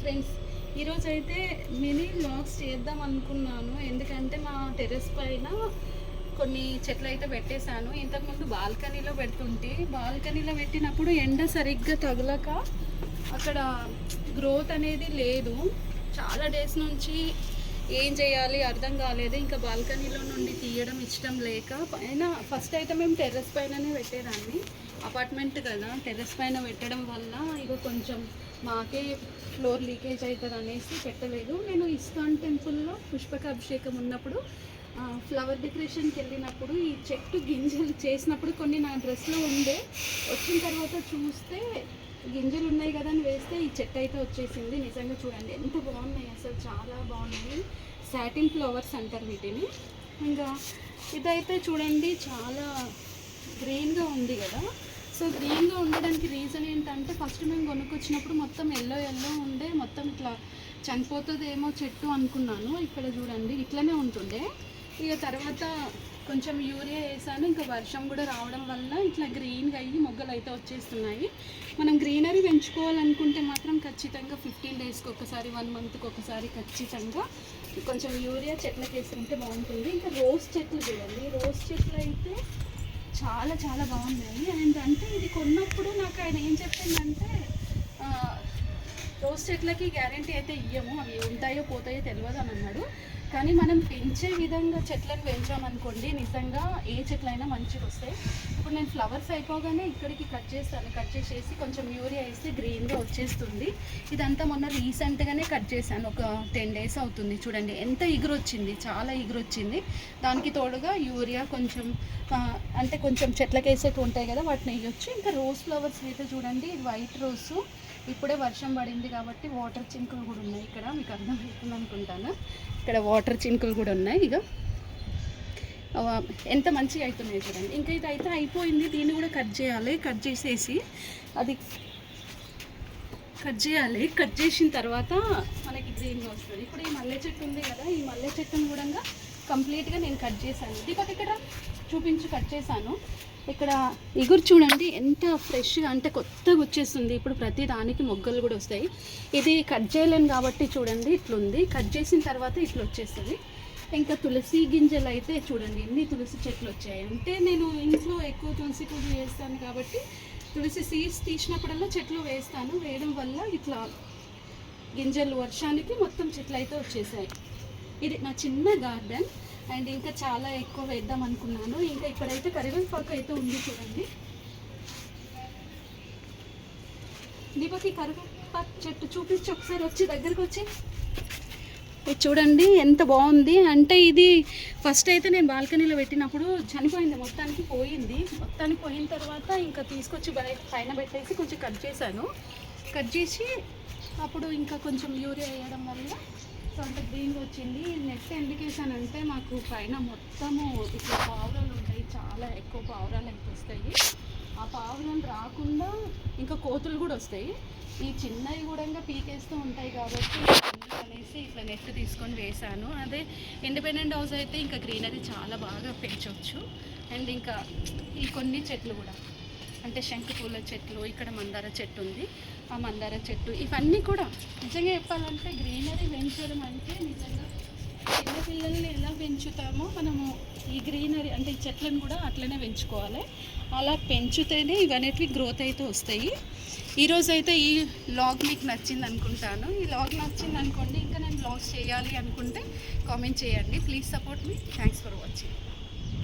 Friends, ఈరోజు అయితే mini vlogs చేద్దాం అనుకున్నాను. ఎందుకంటే మా టెర్రస్ పైన కొన్ని చెట్లు అయితే పెట్టేశాను. ఇంతకుముందు బాల్కనీలో బాల్కనీలో పెట్టినప్పుడు ఎండ సరిగ్గా తగలక అక్కడ గ్రోత్ అనేది లేదు. చాలా డేస్ నుంచి ఏం చేయాలి అర్థం కాలేదు. ఇంకా బాల్కనీలో నుండి తీయడం ఇష్టం లేక పైన ఫస్ట్ అయితే మేము టెర్రస్ పైననే పెట్టేదాన్ని. అపార్ట్మెంట్ కదా, టెర్రస్ పైన పెట్టడం వల్ల ఇక కొంచెం మాకే ఫ్లోర్ లీకేజ్ అవుతుంది అనేసి పెట్టలేదు. నేను ఇస్కాన్ టెంపుల్లో పుష్పక అభిషేకం ఉన్నప్పుడు ఫ్లవర్ డెకరేషన్కి వెళ్ళినప్పుడు ఈ చెట్టు గింజలు చేసినప్పుడు కొన్ని నా డ్రెస్లో ఉండే, వచ్చిన తర్వాత చూస్తే గింజలు ఉన్నాయి కదా అని వేస్తే ఈ చెట్టు అయితే వచ్చేసింది. నిజంగా చూడండి ఎంత బాగున్నాయి, అసలు చాలా బాగున్నాయి. సాటిన్ ఫ్లవర్స్ అంటారు వీటిని. ఇంకా ఇదైతే చూడండి చాలా గ్రీన్గా ఉంది కదా. సో గ్రీన్గా ఉండడానికి రీజన్ ఏంటంటే ఫస్ట్ మేము కొనుక్కొచ్చినప్పుడు మొత్తం ఎల్లో ఉండే, మొత్తం ఇట్లా చనిపోతుందేమో చెట్టు అనుకున్నాను. ఇక్కడ చూడండి ఇట్లనే ఉంటుండే. ఇక తర్వాత కొంచెం యూరియా వేసాను. ఇంకా వర్షం కూడా రావడం వల్ల ఇట్లా గ్రీన్గా అయ్యి మొగ్గలు అయితే వచ్చేస్తున్నాయి. మనం గ్రీనరీ పెంచుకోవాలనుకుంటే మాత్రం ఖచ్చితంగా 15 డేస్కి ఒకసారి, 1 మంత్కి ఒకసారి ఖచ్చితంగా కొంచెం యూరియా చెట్లకి వేసుకుంటే బాగుంటుంది. ఇంకా రోజ్ చెట్లు చూడండి, రోజ్ చెట్లు అయితే చాలా చాలా బాగున్నాయి. అండ్ అంటే ఇది కొన్నప్పుడు నాకు ఆయన ఏం చెప్పిందంటే రోజ్ చెట్లకి గ్యారంటీ అయితే ఇయ్యము, అవి ఉంటాయో పోతాయో తెలియదు అని అన్నాడు. కానీ మనం పెంచే విధంగా చెట్లను పెంచామనుకోండి నిజంగా ఏ చెట్లైనా మంచిగా వస్తాయి. ఇప్పుడు నేను ఫ్లవర్స్ అయిపోగానే ఇక్కడికి కట్ చేసేసి కొంచెం యూరియా వేస్తే గ్రీన్గా వచ్చేస్తుంది. ఇదంతా మొన్న రీసెంట్గానే కట్ చేశాను, ఒక 10 డేస్ అవుతుంది. చూడండి ఎంత ఎగురొచ్చింది, చాలా ఎగురొచ్చింది. దానికి తోడుగా యూరియా కొంచెం అంటే కొంచెం చెట్లకి వేసేట్టు ఉంటాయి కదా, వాటిని వేయొచ్చు. ఇంకా రోజ్ ఫ్లవర్స్ అయితే చూడండి, వైట్ రోసు ఇప్పుడే వర్షం పడింది కాబట్టి వాటర్ చినుకులు కూడా ఉన్నాయి. ఇక్కడ మీకు అర్థమవుతుంది అనుకుంటాను, ఇక్కడ వాటర్ చినుకులు కూడా ఉన్నాయి. ఇక ఎంత మంచిగా అవుతున్నాయి చూడండి. ఇంకా ఇది అయితే అయిపోయింది, దీన్ని కూడా కట్ చేయాలి. కట్ చేసిన తర్వాత మనకి గ్రీన్గా వస్తుంది. ఇప్పుడు ఈ మల్లె చెట్టు ఉంది కదా, ఈ మల్లె చెట్టును కూడా కంప్లీట్గా నేను కట్ చేశాను. దీనికి ఇక్కడ కట్ చేశాను. ఇక్కడ ఇగురు చూడండి ఎంత ఫ్రెష్గా, అంటే కొత్తగా వచ్చేస్తుంది. ఇప్పుడు ప్రతి దానికి మొగ్గలు కూడా వస్తాయి. ఇది కట్ చేయలేను కాబట్టి చూడండి ఇట్లుంది. కట్ చేసిన తర్వాత ఇట్లా వచ్చేస్తుంది. ఇంకా తులసి గింజలు అయితే చూడండి ఎన్ని తులసి చెట్లు వచ్చాయి. అంటే నేను ఇంట్లో ఎక్కువ తులసి పూజ చేస్తాను కాబట్టి తులసి సీడ్స్ తీసినప్పుడల్లా చెట్లు వేస్తాను. వేయడం వల్ల ఇట్లా గింజలు వర్షానికి మొత్తం చెట్లు అయితే వచ్చేసాయి. ఇది నా చిన్న గార్డెన్. అండ్ ఇంకా చాలా ఎక్కువ వేద్దాం అనుకున్నాను. ఇంకా ఇక్కడైతే కరివేపాకు అయితే ఉంది చూడండి. దీపకి కరివేపాకు చెట్టు చూపించి ఒకసారి వచ్చి దగ్గరికి వచ్చి ఇది చూడండి ఎంత బాగుంది. అంటే ఇది ఫస్ట్ అయితే నేను బాల్కనీలో పెట్టినప్పుడు చనిపోయింది, మొత్తానికి పోయిన తర్వాత ఇంకా తీసుకొచ్చి పైన పెట్టేసి కొంచెం కట్ చేసి అప్పుడు ఇంకా కొంచెం యూరియా వేయడం వల్ల అంత గ్రీన్గా వచ్చింది. నెట్ ఎందుకు వేసానంటే మాకు పైన మొత్తము ఇట్లా పావురాలు ఉంటాయి, చాలా ఎక్కువ పావురాలు అయితే వస్తాయి. ఆ పావురాలు రాకుండా ఇంకా కోతులు కూడా వస్తాయి. ఈ చిన్నవి కూడా పీకేస్తూ ఉంటాయి కాబట్టి అనేసి ఇట్లా నెట్ తీసుకొని వేసాను. అదే ఇండిపెండెంట్ హౌస్ అయితే ఇంకా గ్రీనరీ చాలా బాగా పెంచవచ్చు. అండ్ ఇంకా ఈ కొన్ని చెట్లు కూడా అంటే శంకుపూల చెట్లు, ఇక్కడ మందార చెట్టు ఉంది, ఆ మందార చెట్టు, ఇవన్నీ కూడా నిజంగా చెప్పాలంటే గ్రీనరీ పెంచడం అంటే నిజంగా చిన్నపిల్లల్ని ఎలా పెంచుతామో మనము ఈ గ్రీనరీ అంటే ఈ చెట్లను కూడా అట్లనే పెంచుకోవాలి. అలా పెంచుతేనే ఇవన్నిటివి గ్రోత్ అయితే వస్తాయి. ఈరోజు అయితే ఈ వ్లాగ్ మీకు నచ్చింది అనుకుంటాను. ఈ వ్లాగ్ నచ్చింది అనుకోండి, ఇంకా నేను వ్లాగ్స్ చేయాలి అనుకుంటే కామెంట్ చేయండి. Please support me. Thanks for watching.